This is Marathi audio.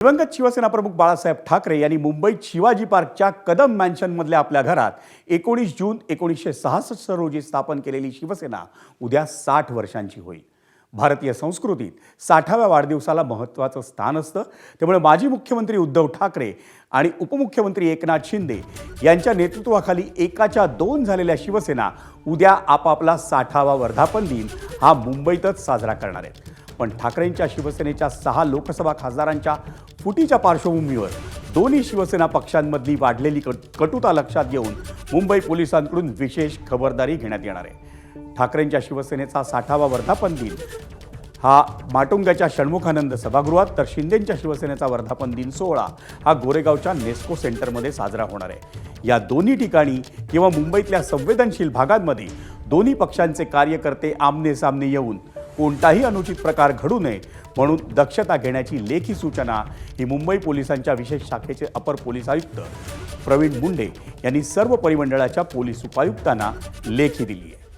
दिवंगत शिवसेना प्रमुख बाळासाहेब ठाकरे यांनी मुंबईत शिवाजी पार्कच्या कदम मॅन्शनमधल्या आपल्या घरात 19 जून 1966 रोजी स्थापन केलेली शिवसेना उद्या 60 वर्षांची होईल। भारतीय संस्कृतीत 60व्या वाढदिवसाला महत्त्वाचं स्थान असतं। त्यामुळे माजी मुख्यमंत्री उद्धव ठाकरे आणि उपमुख्यमंत्री एकनाथ शिंदे यांच्या नेतृत्वाखाली एकाच्या दोन झालेल्या शिवसेना उद्या आपापला 60वा वर्धापन दिन हा मुंबईतच साजरा करणार आहेत। पण ठाकरेंच्या शिवसेनेच्या 6 लोकसभा खासदारांच्या फुटीच्या पार्श्वभूमीवर दोन्ही शिवसेना पक्षांमधली वाढलेली कटुता लक्षात घेऊन मुंबई पोलिसांकडून विशेष खबरदारी घेण्यात येणार आहे। ठाकरेंच्या शिवसेनेचा 60वा वर्धापन दिन हा माटुंग्याच्या षण्मुखानंद सभागृहात, तर शिंदेंच्या शिवसेनेचा वर्धापन दिन सोहळा हा गोरेगावच्या नेस्को सेंटरमध्ये साजरा होणार आहे। या दोन्ही ठिकाणी किंवा मुंबईतल्या संवेदनशील भागांमध्ये दोन्ही पक्षांचे कार्यकर्ते आमने सामने येऊन कोणताही अनुचित प्रकार घडू नये म्हणून दक्षता घेण्याची लेखी सूचना ही मुंबई पोलिसांच्या विशेष शाखेचे अपर पोलीस आयुक्त प्रवीण मुंडे यांनी सर्व परिमंडळाच्या पोलीस उपायुक्तांना लेखी दिली आहे।